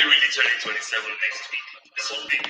really turning 27 next week. This whole thing.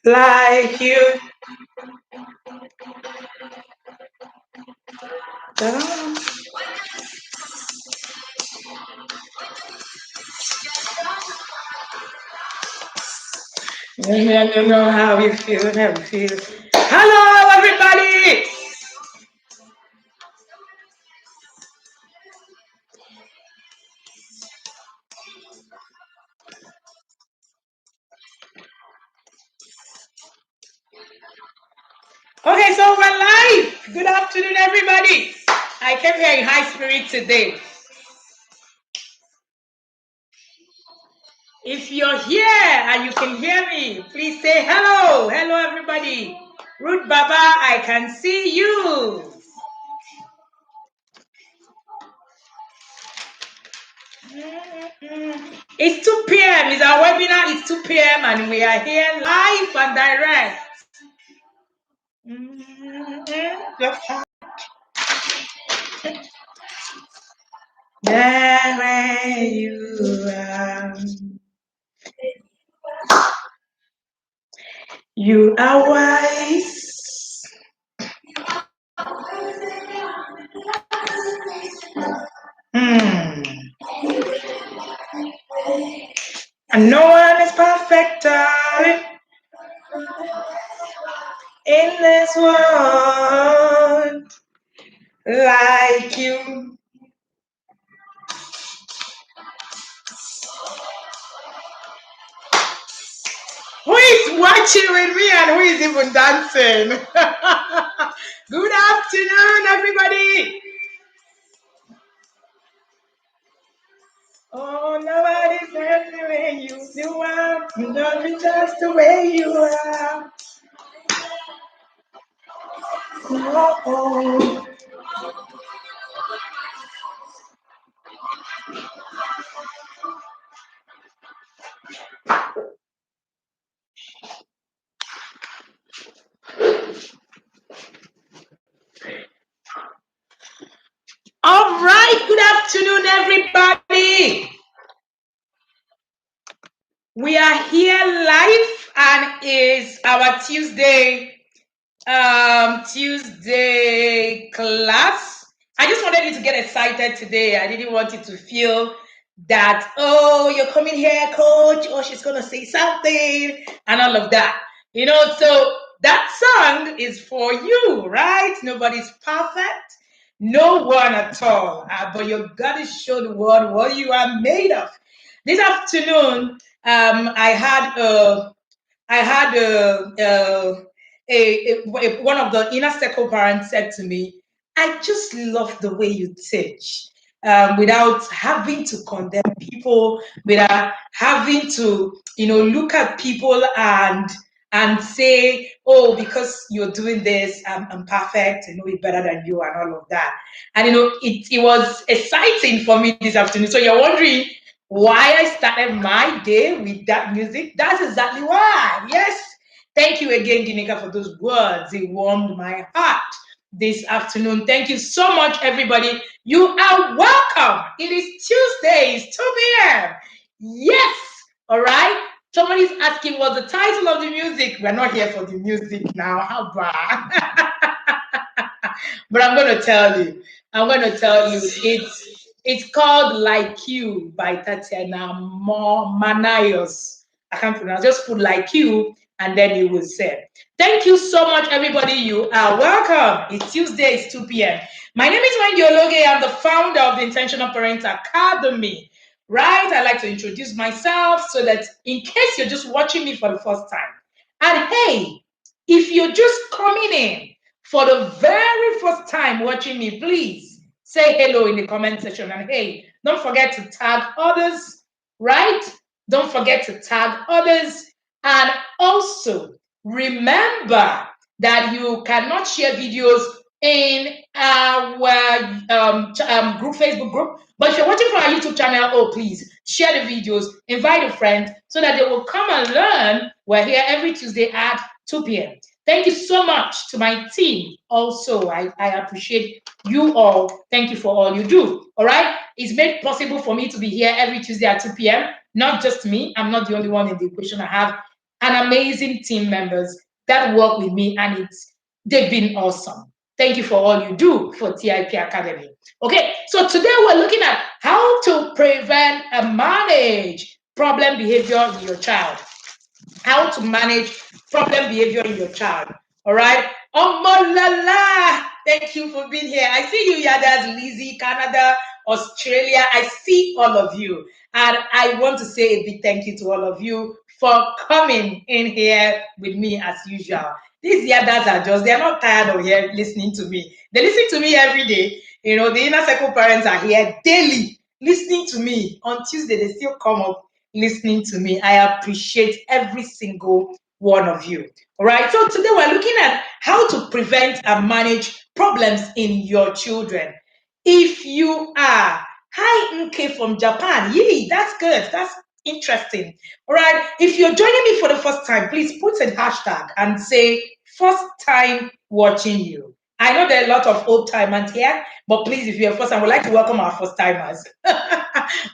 Like you. Don't. I don't know how you feel, how you feel. Hello, everybody. Okay, so we're live. Good afternoon, everybody. I came here in high spirit today. If you're here and you can hear me, please say hello. Hello, everybody. Ruth Baba, I can see you. It's 2 p.m. It's our webinar. It's 2 p.m. and we are here live and direct. There where you are. You are wise. And no one is perfect in this world like you. Who is watching with me and who is even dancing? Good afternoon, everybody. Oh, nobody's the way you are. You love me just the way you are. Oh. All right, good afternoon, everybody. We are here live and is our Tuesday class. I just wanted you to get excited today. I didn't want you to feel that, oh, you're coming here, coach, or she's going to say something and all of that. You know, so that song is for you, right? Nobody's perfect. No one at all. But you've got to show the world what you are made of. This afternoon, I had one of the inner circle parents said to me, I just love the way you teach, without having to condemn people, without having to, look at people and say, oh, because you're doing this, I'm perfect, I know it better than you, and all of that. And it was exciting for me this afternoon. So you're wondering why I started my day with that music? That's exactly why. Yes. Thank you again, Ginika, for those words. It warmed my heart this afternoon. Thank you so much, everybody. You are welcome. It is Tuesday, it's 2 p.m. Yes. All right. Somebody's asking what's the title of the music. We're not here for the music now. How bad? But I'm going to tell you. It's It's called Like You by Tatiana Manayos. I can't pronounce. Just put Like You, and then you will say. Thank you so much, everybody. You are welcome. It's Tuesday. It's 2 p.m. My name is Wendy Ologe. I'm the founder of the Intentional Parent Academy. Right? I like to introduce myself so that in case you're just watching me for the first time, and hey, if you're just coming in for the very first time watching me, please say hello in the comment section. And hey, don't forget to tag others, right? Don't forget to tag others. And also remember that you cannot share videos in our group, Facebook group. But if you're watching from our YouTube channel, oh, please share the videos, invite a friend so that they will come and learn. We're here every Tuesday at 2 p.m. Thank you so much to my team. Also, I appreciate you all. Thank you for all you do. All right. It's made possible for me to be here every Tuesday at 2 p.m. Not just me. I'm not the only one in the equation. I have an amazing team members that work with me, and they've been awesome. Thank you for all you do for TIP Academy. Okay, so today we're looking at how to prevent and manage problem behavior in your child. How to manage problem behavior in your child. All right. Omolala, thank you for being here. I see you, Yadas, Lizzie, Canada, Australia. I see all of you. And I want to say a big thank you to all of you for coming in here with me as usual. These Yadas are they're not tired of here listening to me. They listen to me every day. You know, the inner circle parents are here daily listening to me. On Tuesday, they still come up listening to me. I appreciate every single one of you. All right. So today we're looking at how to prevent and manage problems in your children. If you are, hi Nke from Japan, yee, that's good. That's interesting. All right. If you're joining me for the first time, please put a hashtag and say first time watching you. I know there are a lot of old timers here, but please, if you're first time, I would like to welcome our first timers.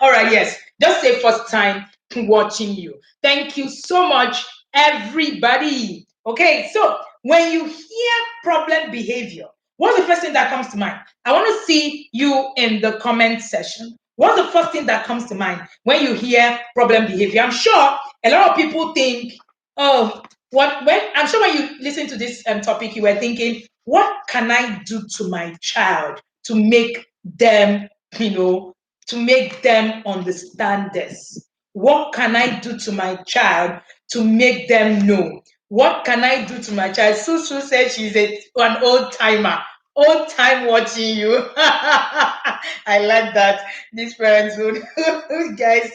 All right, yes, just say first time watching you. Thank you so much, everybody. Okay, so when you hear problem behavior, what's the first thing that comes to mind? I want to see you in the comment section. What's the first thing that comes to mind when you hear problem behavior? I'm sure a lot of people think, oh, I'm sure when you listen to this topic, you were thinking, what can I do to my child to make them, to make them understand this? What can I do to my child to make them know? What can I do to my child? Susu said she's an old timer. Old time watching you. I like that. These parents would guys,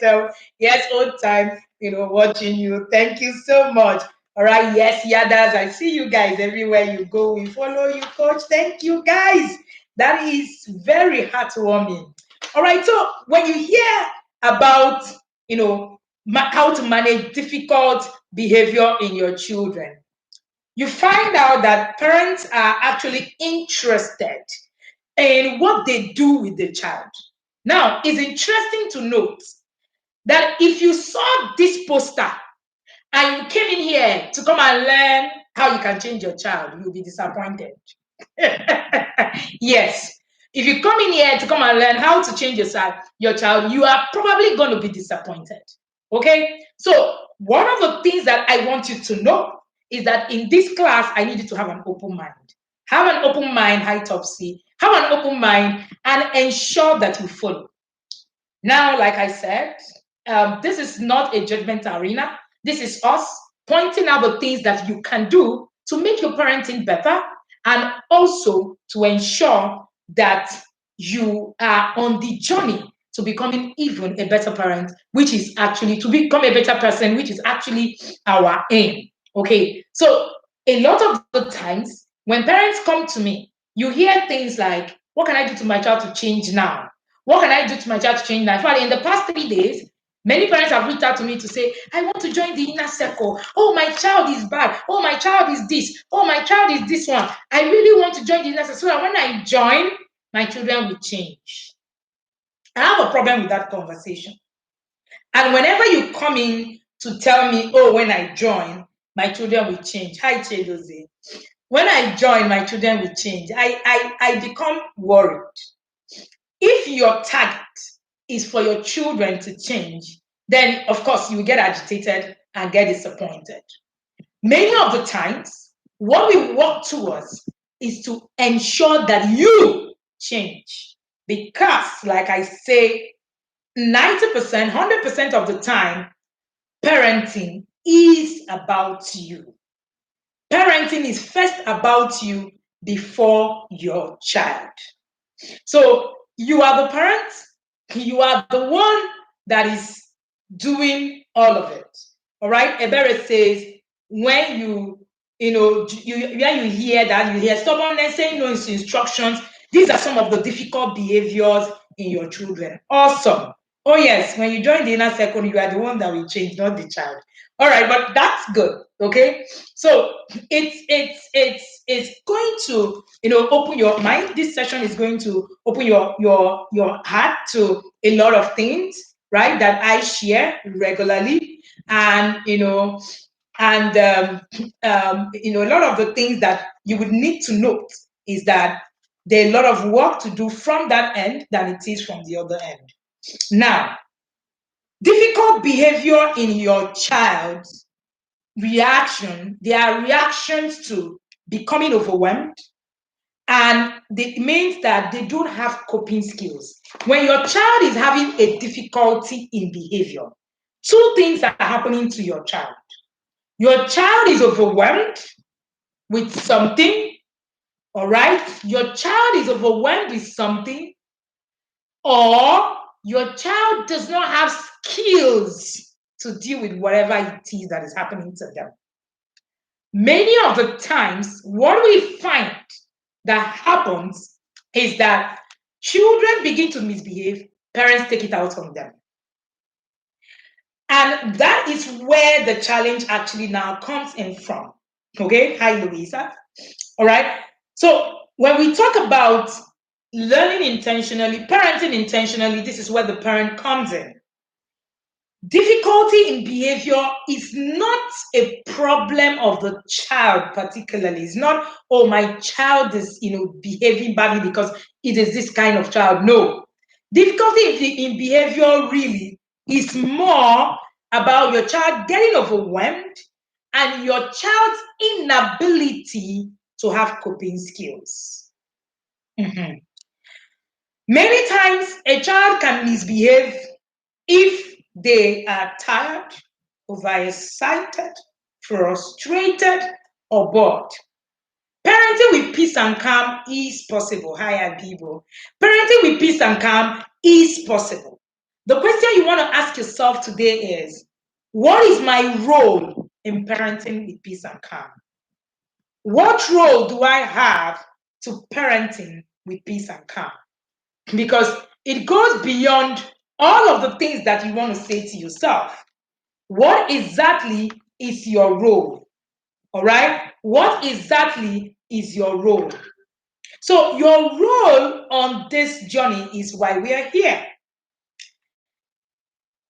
yes, old time, watching you. Thank you so much. All right, yes, Yadas, I see you guys everywhere you go. We follow you, coach. Thank you, guys. That is very heartwarming. All right, so when you hear about, how to manage difficult behavior in your children, you find out that parents are actually interested in what they do with the child. Now, it's interesting to note that if you saw this poster and you came in here to come and learn how you can change your child, you'll be disappointed. Yes. If you come in here to come and learn how to change your child, you are probably going to be disappointed. Okay? So, one of the things that I want you to know is that in this class, I need you to have an open mind. Have an open mind, high topsy. Have an open mind and ensure that you follow. Now, like I said, this is not a judgment arena. This is us pointing out the things that you can do to make your parenting better and also to ensure that you are on the journey to becoming even a better parent, which is actually to become a better person, which is actually our aim. Okay, so a lot of the times when parents come to me, you hear things like, what can I do to my child to change now? What can I do to my child to change now? In fact, in the past 3 days, many parents have reached out to me to say, I want to join the inner circle. Oh, my child is bad. Oh, my child is this. Oh, my child is this one. I really want to join the inner circle so that when I join, my children will change. I have a problem with that conversation. And whenever you come in to tell me, oh, when I join, my children will change. Hi, Chedoze. When I join, my children will change. I become worried. If if your target is for your children to change, then of course you will get agitated and get disappointed. Many of the times, what we work towards is to ensure that you change. Because, like I say, 90%, 100% of the time, parenting is about you. Parenting is first about you before your child. So you are the parent, you are the one that is doing all of it. All right. Ebere says, when when you hear that, you hear stubbornness saying no instructions, these are some of the difficult behaviors in your children. Awesome. Oh yes, when you join the inner circle, you are the one that will change, not the child. All right, but that's good. Okay. So it's going to open your mind. This session is going to open your heart to a lot of things, right, that I share regularly. And a lot of the things that you would need to note is that there are a lot of work to do from that end than it is from the other end. Now, difficult behavior in your child's reaction, they are reactions to becoming overwhelmed, and it means that they don't have coping skills. When your child is having a difficulty in behavior, two things are happening to your child. Your child is overwhelmed with something, all right? Your child is overwhelmed with something, or your child does not have skills to deal with whatever it is that is happening to them. Many of the times, what we find that happens is that children begin to misbehave, parents take it out on them. And that is where the challenge actually now comes in from. Okay, hi Louisa. All right. So when we talk about learning intentionally, parenting intentionally, this is where the parent comes in. Difficulty in behavior is not a problem of the child particularly. It's not, oh, my child is behaving badly because it is this kind of child. No. Difficulty in behavior really is more about your child getting overwhelmed and your child's inability to have coping skills. Mm-hmm. Many times a child can misbehave if they are tired, overexcited, frustrated, or bored. Parenting with peace and calm is possible. Hi, Abibo. Parenting with peace and calm is possible. The question you want to ask yourself today is, what is my role in parenting with peace and calm? What role do I have to parenting with peace and calm? Because it goes beyond all of the things that you want to say to yourself. What exactly is your role? All right? What exactly is your role? So your role on this journey is why we are here.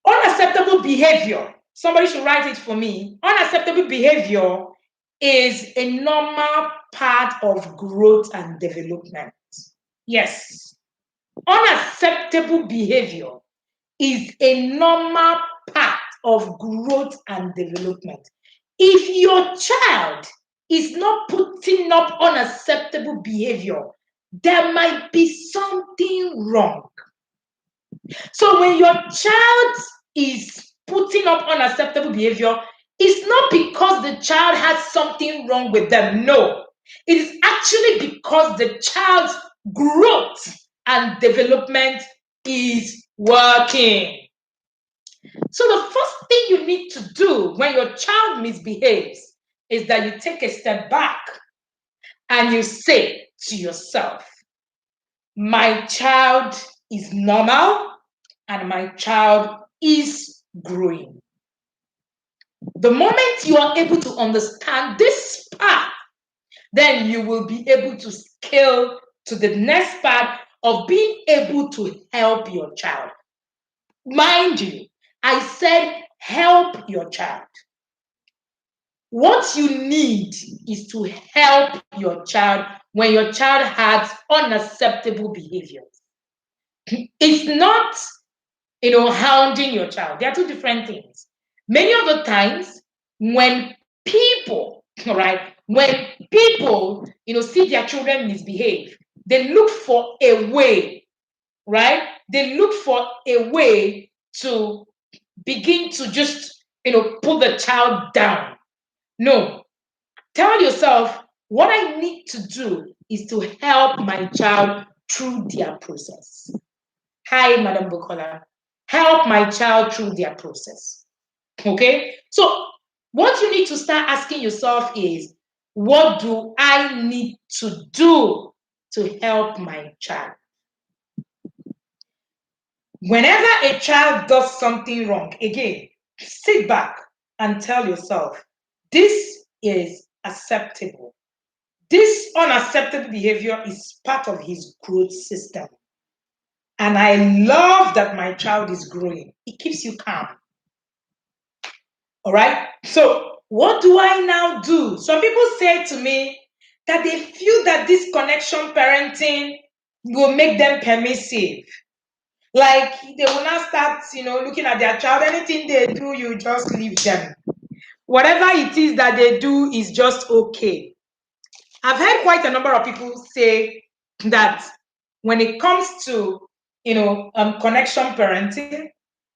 Unacceptable behavior. Somebody should write it for me. Unacceptable behavior is a normal part of growth and development. Yes. Unacceptable behavior is a normal part of growth and development. If your child is not putting up unacceptable behavior, there might be something wrong. So when your child is putting up unacceptable behavior, it's not because the child has something wrong with them. No, it is actually because the child's growth and development is working. So the first thing you need to do when your child misbehaves is that you take a step back and you say to yourself, my child is normal and my child is growing. The moment you are able to understand this part, then you will be able to scale to the next part of being able to help your child. Mind you, I said help your child. What you need is to help your child when your child has unacceptable behaviors. It's not, hounding your child. They are two different things. Many of the times, when people, all right, when people, see their children misbehave, they look for a way, right? They look for a way to begin to just, put the child down. No, tell yourself, what I need to do is to help my child through their process. Hi, Madam Bukola. Help my child through their process. Okay? So, what you need to start asking yourself is, what do I need to do to help my child? Whenever a child does something wrong, again, sit back and tell yourself, this is acceptable. This unacceptable behavior is part of his growth system. And I love that my child is growing. It keeps you calm. All right. So, what do I now do? Some people say to me that they feel that this connection parenting will make them permissive. Like they will not start, looking at their child. Anything they do, you just leave them. Whatever it is that they do is just okay. I've heard quite a number of people say that when it comes to, connection parenting,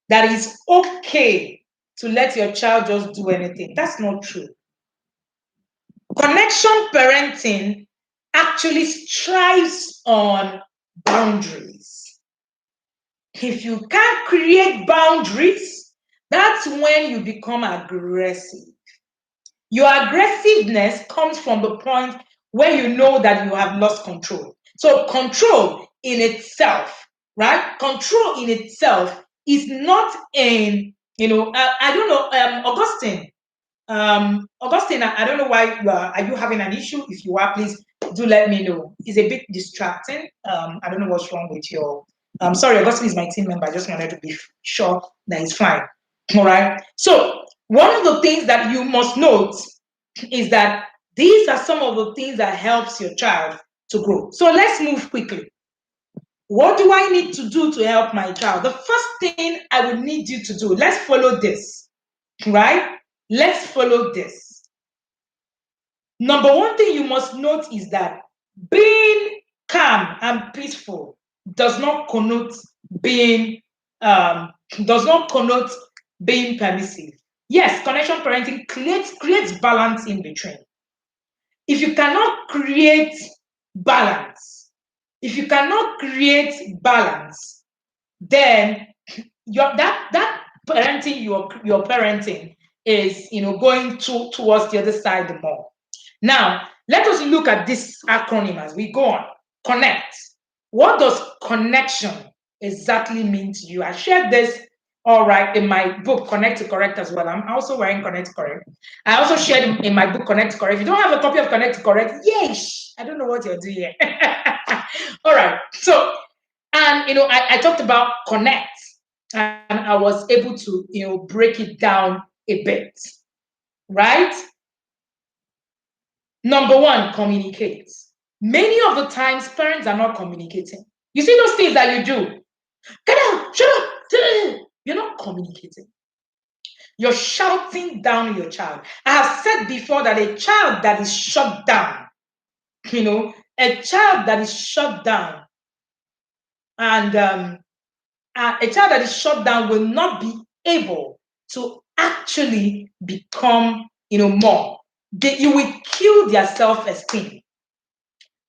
that is okay to let your child just do anything. That's not true. Connection parenting actually strives on boundaries. If you can't create boundaries, that's when you become aggressive. Your aggressiveness comes from the point where you know that you have lost control. So, control in itself, right? Control in itself is not in, I don't know, Augustine. Augustine, I don't know why are you having an issue? If you are, please do let me know. It's a bit distracting. I don't know what's wrong with your. Sorry, Augustine is my team member. I just wanted to be sure that it's fine. All right. So one of the things that you must note is that these are some of the things that helps your child to grow. So let's move quickly. What do I need to do to help my child? The first thing I would need you to do, let's follow this, right? Let's follow this. Number one thing you must note is that being calm and peaceful does not connote being does not connote being permissive. Yes, connection parenting creates balance in between. If you cannot create balance, if you cannot create balance, then that parenting you're parenting is going towards the other side more. Now, let us look at this acronym as we go on. Connect. What does connection exactly mean to you? I shared this, all right, in my book, Connect to Correct as well. I'm also wearing Connect to Correct. I also shared in my book, Connect to Correct. If you don't have a copy of Connect to Correct, yeesh, I don't know what you're doing here. All right. So, and, I talked about connect, and I was able to, break it down a bit, right? Number one, communicate. Many of the times, parents are not communicating. You see those things that you do? Get out, shut up. You're not communicating. You're shouting down your child. I have said before that a child that is shut down, a child that is shut down, and a child that is shut down will not be able to actually become, more. You will kill their self-esteem.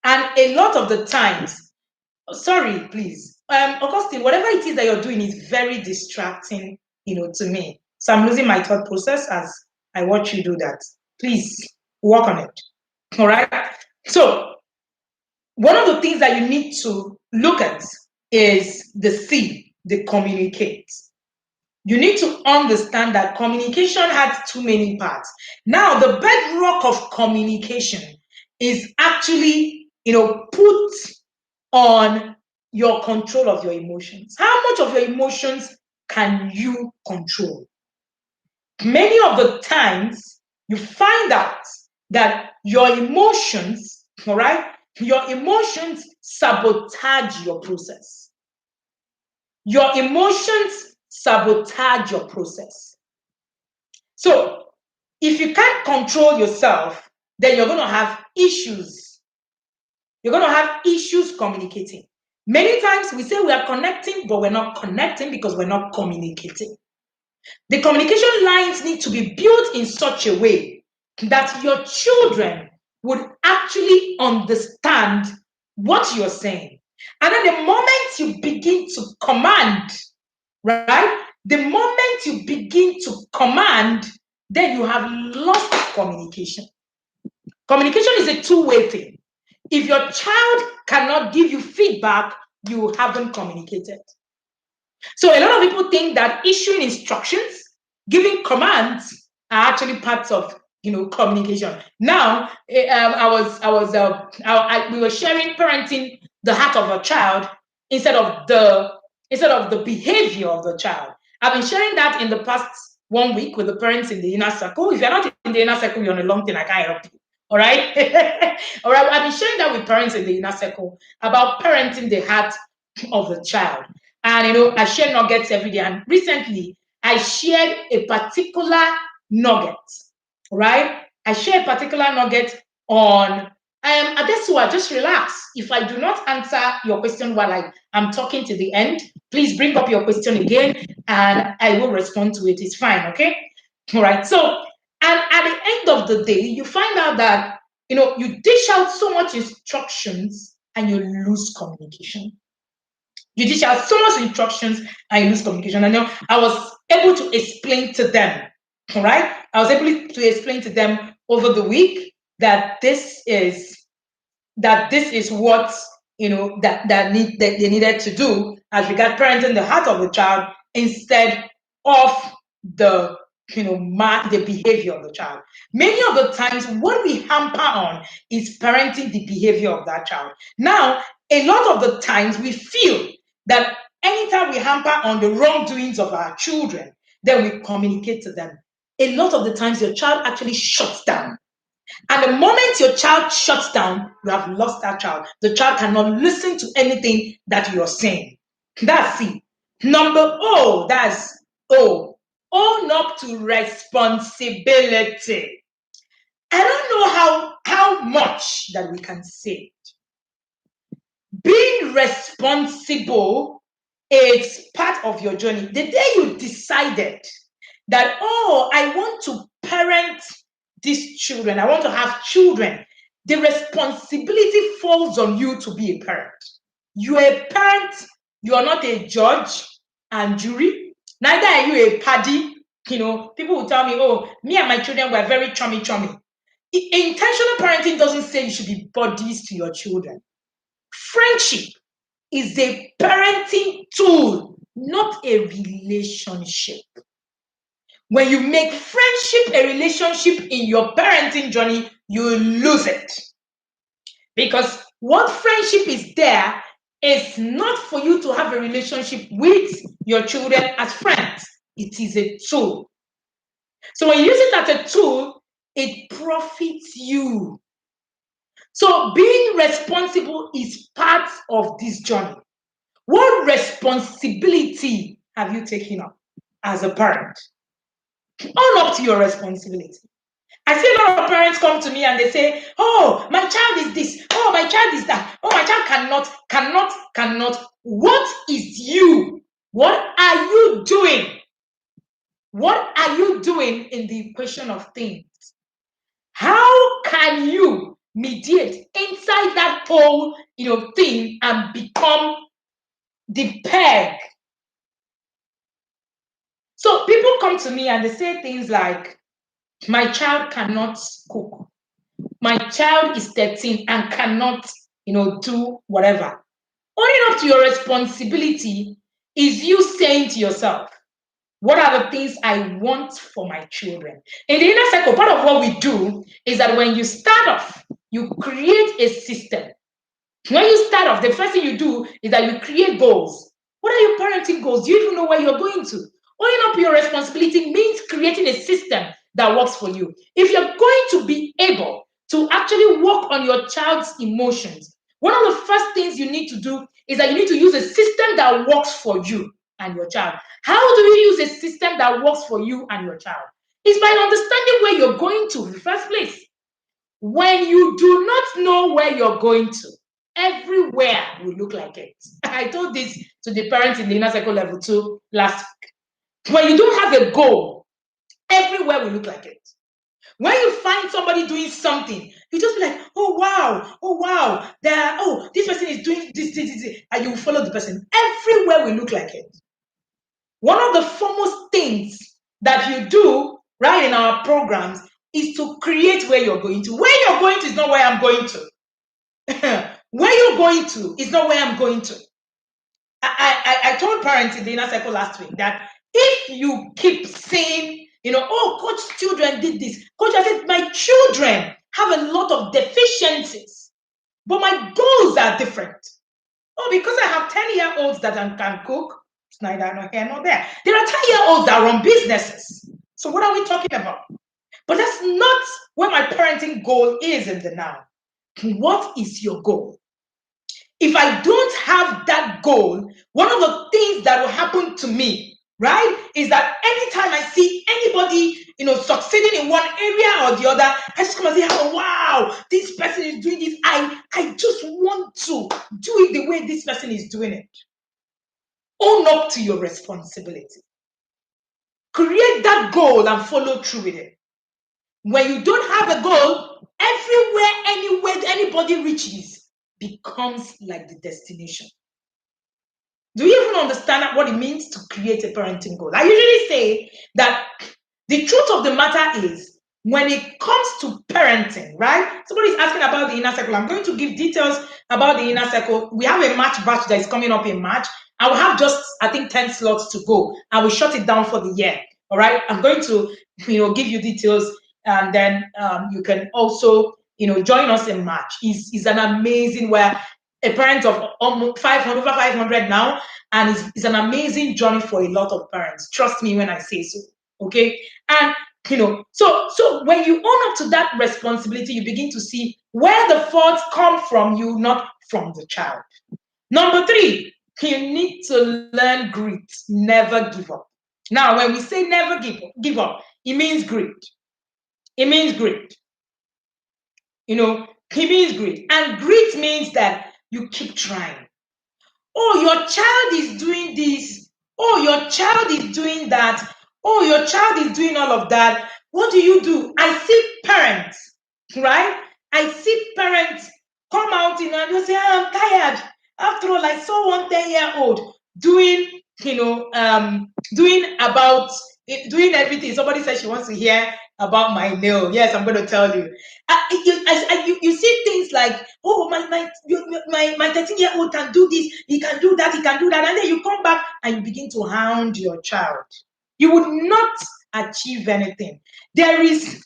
And a lot of the times, sorry, please, Augustine, whatever it is that you're doing is very distracting, to me. So I'm losing my thought process as I watch you do that. Please work on it. All right. So one of the things that you need to look at is the C, the communicate. You need to understand that communication has too many parts. Now, the bedrock of communication is actually, put on your control of your emotions. How much of your emotions can you control? Many of the times, you find out that your emotions, all right, your emotions sabotage your process. Your emotions sabotage your process. So if you can't control yourself, then you're going to have issues. You're going to have issues communicating. Many times we say we are connecting, but we're not connecting because we're not communicating. The communication lines need to be built in such a way that your children would actually understand what you're saying. And then the moment you begin to command, right? The moment you begin to command, then you have lost communication. Communication is a two-way thing. If your child cannot give you feedback, you haven't communicated. So a lot of people think that issuing instructions, giving commands are actually parts of communication. Now, we were sharing parenting the heart of a child instead of the behavior of the child. I've been sharing that in the past 1 week with the parents in the inner circle. If you're not in the inner circle, you're on a long thing. I can't help you. All right, all right. I've been sharing that with parents in the inner circle about parenting the heart of the child. And I share nuggets every day. And recently, I shared a particular nugget, right? I shared a particular nugget on Adesua, just relax. If I do not answer your question while I'm talking to the end, please bring up your question again and I will respond to it. It's fine, okay? All right. So, and at the end of the day, you find out that you dish out so much instructions and you lose communication. You dish out so much instructions and you lose communication. And I was able to explain to them, all right? I was able to explain to them over the week that this is what that they needed to do as regard parenting the heart of the child instead of the the behavior of the child. Many of the times what we hamper on is parenting the behavior of that child. Now, a lot of the times we feel that anytime we hamper on the wrongdoings of our children, then we communicate to them. A lot of the times your child actually shuts down. And the moment your child shuts down, you have lost that child. The child cannot listen to anything that you're saying. That's C. Number O, that's O. Own up to responsibility. I don't know how much that we can say. Being responsible is part of your journey. The day you decided that, I want to parent these children, I want to have children, the responsibility falls on you to be a parent. You're a parent, you are not a judge and jury, neither are you a paddy. People will tell me, me and my children were very chummy. Intentional parenting doesn't say you should be buddies to your children. Friendship is a parenting tool, not a relationship. When you make friendship a relationship in your parenting journey, you lose it. Because what friendship is there is not for you to have a relationship with your children as friends. It is a tool. So when you use it as a tool, it profits you. So being responsible is part of this journey. What responsibility have you taken up as a parent? Own up to your responsibility. I see a lot of parents come to me and they say, my child is this, my child is that, my child cannot. What is you? What are you doing? What are you doing in the equation of things? How can you mediate inside that whole thing and become the peg? So people come to me and they say things like, my child cannot cook. My child is 13 and cannot, do whatever. Owning up to your responsibility is you saying to yourself, what are the things I want for my children? In the inner circle, part of what we do is that when you start off, you create a system. When you start off, the first thing you do is that you create goals. What are your parenting goals? Do you even know where you're going to? Owning up your responsibility means creating a system that works for you. If you're going to be able to actually work on your child's emotions, One of the first things you need to do is that you need to use a system that works for you and your child. How do you use a system that works for you and your child? It's by understanding where you're going to in the first place. When you do not know where you're going to, everywhere will look like it. I told this to the parents in the inner circle level 2 last week. When you don't have a goal, everywhere will look like it. When you find somebody doing something, you just be like, oh wow, this person is doing this, and you follow the person. Everywhere will look like it. One of the foremost things that you do right in our programs is to create where you're going to. Where you're going to is not where I'm going to. Where you're going to is not where I'm going to. I told parents in the inner circle last week that if you keep saying, oh, coach, children did this. Coach, I said, my children have a lot of deficiencies, but my goals are different. Oh, because I have 10-year-olds that can cook, it's neither nor here nor there. There are 10-year-olds that run businesses. So what are we talking about? But that's not where my parenting goal is in the now. What is your goal? If I don't have that goal, one of the things that will happen to me, right, is that anytime I see anybody, succeeding in one area or the other, I just come and say, oh, wow, this person is doing this. I just want to do it the way this person is doing it. Own up to your responsibility. Create that goal and follow through with it. When you don't have a goal, everywhere, anywhere anybody reaches becomes like the destination. Do you even understand what it means to create a parenting goal? I usually say that the truth of the matter is, when it comes to parenting, right? Somebody's asking about the inner circle. I'm going to give details about the inner circle. We have a March batch that is coming up in March. I will have just, I think, 10 slots to go. I will shut it down for the year. All right. I'm going to, give you details, and then you can also, join us in March. Is an amazing, where a parent of almost 500, over 500 now, and it's an amazing journey for a lot of parents. Trust me when I say so. Okay. And so when you own up to that responsibility, you begin to see where the faults come from you, not from the child. Number 3, you need to learn grit. Never give up. Now, when we say never give up, it means grit. It means grit. It means grit. And grit means that you keep trying. Oh, your child is doing this. Oh, your child is doing that. Oh, your child is doing all of that. What do? I see parents, right? I see parents come out, and they say, oh, I'm tired. After all, I saw one 10-year-old doing, doing everything. Somebody said she wants to hear about my nail. Yes, I'm going to tell you. You see things like, oh, my 13-year-old can do this, he can do that, and then you come back and you begin to hound your child. You would not achieve anything. There's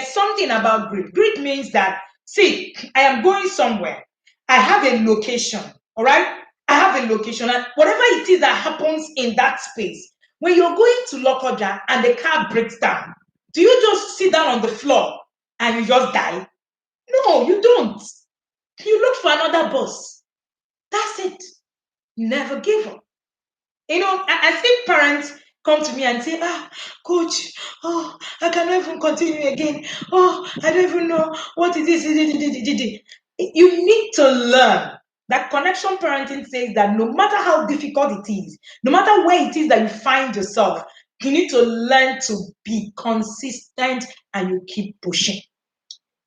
something about grit. Grit means that, see, I am going somewhere. I have a location, all right? I have a location, and whatever it is that happens in that space, when you're going to Lokoja and the car breaks down, do you just sit down on the floor and you just die? No, you don't. You look for another bus. That's it. Never give up. I see parents come to me and say, coach, I cannot even continue again. Oh, I don't even know what it is. You need to learn. That connection parenting says that no matter how difficult it is, no matter where it is that you find yourself, you need to learn to be consistent, and you keep pushing.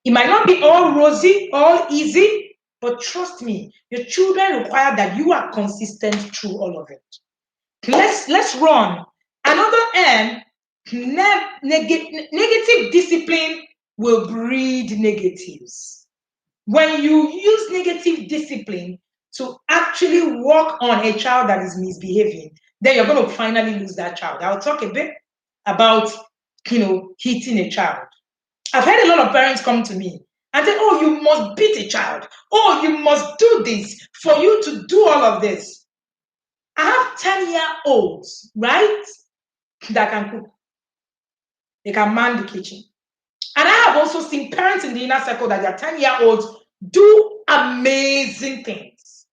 It might not be all rosy, all easy, but trust me, your children require that you are consistent through all of it. Let's run. Another end, negative discipline will breed negatives. When you use negative discipline to actually work on a child that is misbehaving, then you're going to finally lose that child. I'll talk a bit about, hitting a child. I've had a lot of parents come to me and say, oh, you must beat a child. Oh, you must do this for you to do all of this. I have 10-year-olds, right, that can cook. They can man the kitchen. And I have also seen parents in the inner circle that their 10-year-olds do amazing things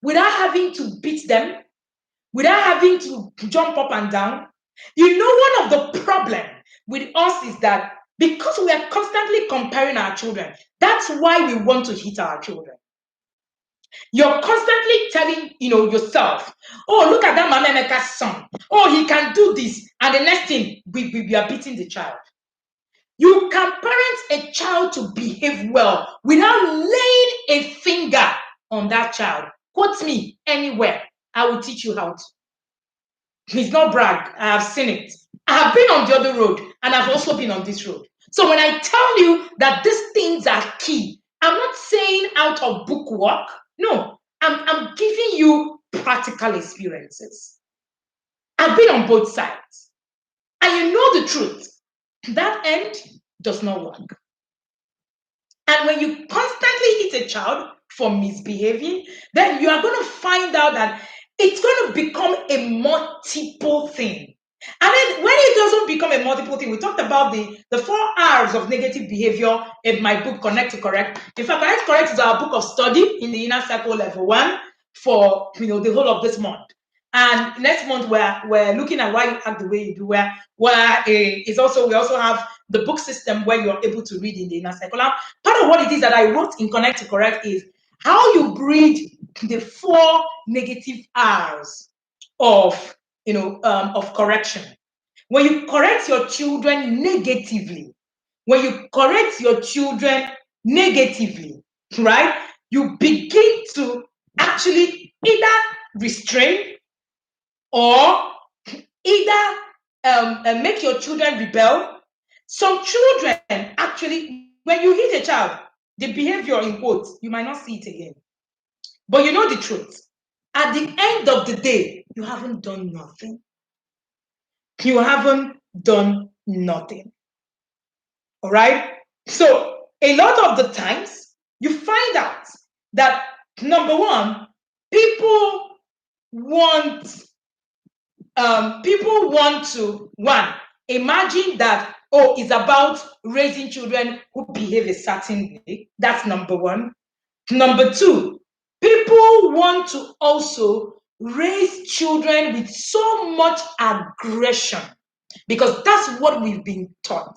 without having to beat them, without having to jump up and down. You know, one of the problem with us is that because we are constantly comparing our children, that's why we want to hit our children. You're constantly telling, yourself, oh, look at that Mama Emeka's son. Oh, he can do this. And the next thing, we are beating the child. You can parent a child to behave well without laying a finger on that child. Quote me anywhere. I will teach you how to. It's not brag. I have seen it. I have been on the other road and I've also been on this road. So when I tell you that these things are key, I'm not saying out of book work. No, I'm giving you practical experiences. I've been on both sides. And you know the truth. That end does not work. And when you constantly hit a child for misbehaving, then you are going to find out that it's going to become a multiple thing. And then when it doesn't become a multiple thing, we talked about the 4 R's of negative behavior in my book, Connect to Correct. In fact, Connect to Correct is our book of study in the Inner Circle Level 1 for the whole of this month. And next month we're looking at why you act the way you do. We also have the book system where you're able to read in the Inner Circle. Now, part of what it is that I wrote in Connect to Correct is how you breed the 4 negative R's of correction. When you correct your children negatively, right, you begin to actually either restrain or either make your children rebel. Some children actually, when you hit a child, the behavior in quotes, you might not see it again. But you know the truth. At the end of the day, you haven't done nothing. You haven't done nothing. All right? So a lot of the times, you find out that, number one, people want to imagine that, oh, it's about raising children who behave a certain way. That's number one. Number two, people want to also raise children with so much aggression because that's what we've been taught.